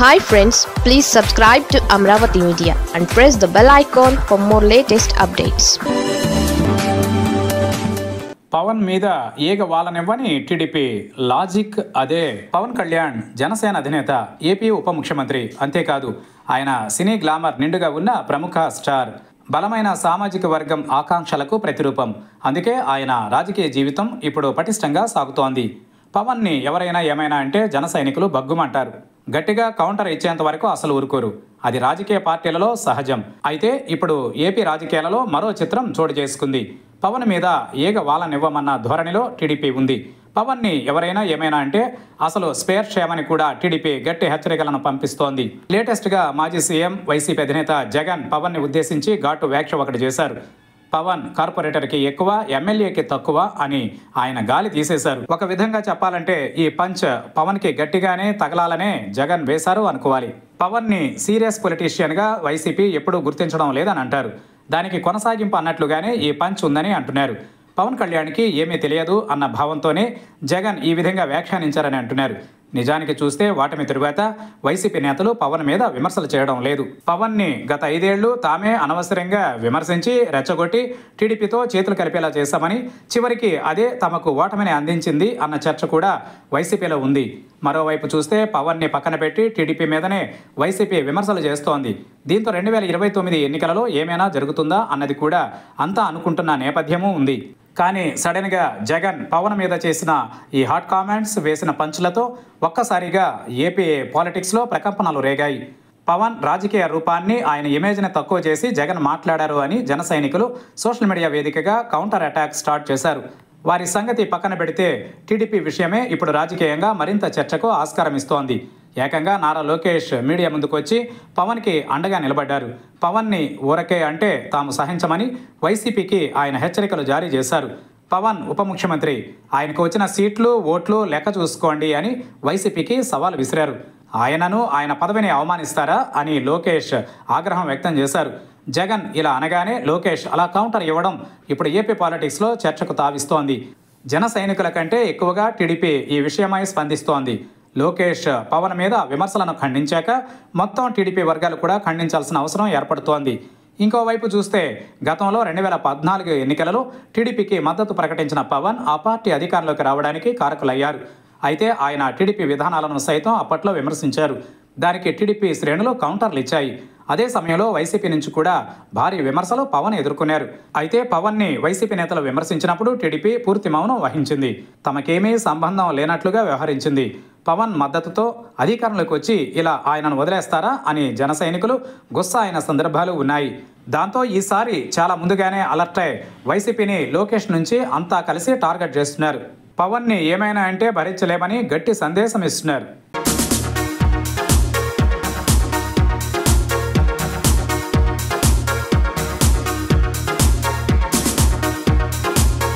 Hi friends, please subscribe to Amravati Media and press the bell icon for more latest updates. Pawan మీద ఏగ వాలనివ్వని TDP logic అదే. పవన్ కళ్యాణ్ జనసేన అధినేత, AP ఉప ముఖ్యమంత్రి. అంతేకాదు ఆయన సినీ గ్లామర్ నిండుగా ఉన్న ప్రముఖ స్టార్. బలమైన సామాజిక వర్గం ఆకాంక్షలకు ప్రతిరూపం. అందుకే ఆయన రాజకీయ జీవితం ఇప్పుడు పటిష్టంగా సాగుతోంది. పవన్ని ఎవరైనా ఏమైనా అంటే జన సైనికులు బగ్గుమంటారు. గట్టిగా కౌంటర్ ఇచ్చేంత వరకు అసలు ఊరుకోరు. అది రాజకీయ పార్టీలలో సహజం. అయితే ఇప్పుడు ఏపీ రాజకీయాలలో మరో చిత్రం చోటు చేసుకుంది. పవన్ మీద ఏగ వాలనివ్వమన్న ధోరణిలో టీడీపీ ఉంది. పవన్ని ఎవరైనా ఏమైనా అంటే అసలు స్పేర్ చేయమని కూడా టీడీపీ గట్టి హెచ్చరికలను పంపిస్తోంది. లేటెస్ట్గా మాజీ సీఎం వైసీపీ అధినేత జగన్ పవన్ని ఉద్దేశించి ఘాటు వ్యాఖ్య ఒకటి చేశారు. పవన్ కార్పొరేటర్కి ఎక్కువ, ఎమ్మెల్యేకి తక్కువ అని ఆయన గాలి తీసేశారు. ఒక విధంగా చెప్పాలంటే ఈ పంచ్ పవన్కి గట్టిగానే తగలాలనే జగన్ వేశారు అనుకోవాలి. పవన్ని సీరియస్ పొలిటీషియన్గా వైసీపీ ఎప్పుడూ గుర్తించడం లేదని అంటారు. దానికి కొనసాగింపు అన్నట్లుగానే ఈ పంచ్ ఉందని అంటున్నారు. పవన్ కళ్యాణ్కి ఏమీ తెలియదు అన్న భావంతోనే జగన్ ఈ విధంగా వ్యాఖ్యానించారని అంటున్నారు. నిజానికి చూస్తే వాటమి తరువాత వైసీపీ నేతలు పవన్ మీద విమర్శలు చేయడం లేదు. పవన్ని గత 5 ఏళ్లు తామే అనవసరంగా విమర్శించి రెచ్చగొట్టి టీడీపీతో చేతులు కలిపేలా చేశామని, చివరికి అదే తమకు ఓటమిని అందించింది అన్న చర్చ కూడా వైసీపీలో ఉంది. మరోవైపు చూస్తే పవన్ని పక్కన పెట్టి టీడీపీ మీదనే వైసీపీ విమర్శలు చేస్తోంది. దీంతో 2029 ఎన్నికలలో ఏమైనా జరుగుతుందా అన్నది కూడా అంతా అనుకుంటున్న నేపథ్యమూ ఉంది. కానీ సడన్గా జగన్ పవన్ మీద చేసిన ఈ హాట్ కామెంట్స్, వేసిన పంచులతో ఒక్కసారిగా ఏపీ పాలిటిక్స్లో ప్రకంపనలు రేగాయి. పవన్ రాజకీయ రూపాన్ని, ఆయన ఇమేజ్ని తక్కువ చేసి జగన్ మాట్లాడారు అని జన సైనికులు సోషల్ మీడియా వేదికగా కౌంటర్ అటాక్ స్టార్ట్ చేశారు. వారి సంగతి పక్కన పెడితే టీడీపీ విషయమే ఇప్పుడు రాజకీయంగా మరింత చర్చకు ఆస్కారం ఇస్తోంది. ఏకంగా నారా లోకేష్ మీడియా ముందుకొచ్చి పవన్కి అండగా నిలబడ్డారు. పవన్ని ఊరకే అంటే తాము సహించమని వైసీపీకి ఆయన హెచ్చరికలు జారీ చేశారు. పవన్ ఉప ముఖ్యమంత్రి, ఆయనకు వచ్చిన సీట్లు, ఓట్లు లెక్క చూసుకోండి అని వైసీపీకి సవాల్ విసిరారు. ఆయనను, ఆయన పదవిని అవమానిస్తారా అని లోకేష్ ఆగ్రహం వ్యక్తం చేశారు. జగన్ ఇలా అనగానే లోకేష్ అలా కౌంటర్ ఇవ్వడం ఇప్పుడు ఏపీ పాలిటిక్స్లో చర్చకు తావిస్తోంది. జన సైనికుల కంటే ఎక్కువగా టీడీపీ ఈ విషయమై స్పందిస్తోంది. లోకేష్ పవన్ మీద విమర్శలను ఖండించాక మొత్తం టీడీపీ వర్గాలు కూడా ఖండించాల్సిన అవసరం ఏర్పడుతోంది. ఇంకోవైపు చూస్తే గతంలో 2014 ఎన్నికలలో టీడీపీకి మద్దతు ప్రకటించిన పవన్ ఆ పార్టీ అధికారంలోకి రావడానికి కారకులయ్యారు. అయితే ఆయన టీడీపీ విధానాలను సైతం అప్పట్లో విమర్శించారు. దానికి టీడీపీ శ్రేణులు కౌంటర్లు ఇచ్చాయి. అదే సమయంలో వైసీపీ నుంచి కూడా భారీ విమర్శలు పవన్ ఎదుర్కొన్నారు. అయితే పవన్ని వైసీపీ నేతలు విమర్శించినప్పుడు టీడీపీ పూర్తి మౌనం వహించింది. తమకేమీ సంబంధం లేనట్లుగా వ్యవహరించింది. పవన్ మద్దతుతో అధికారంలోకి వచ్చి ఇలా ఆయనను వదిలేస్తారా అని జన సైనికులు గుస్సా అయిన సందర్భాలు ఉన్నాయి. దాంతో ఈసారి చాలా ముందుగానే అలర్ట్ అయి వైసీపీని లోకేష్ నుంచి అంతా కలిసి టార్గెట్ చేస్తున్నారు. పవన్ని ఏమైనా అంటే భరించలేమని గట్టి సందేశం ఇస్తున్నారు.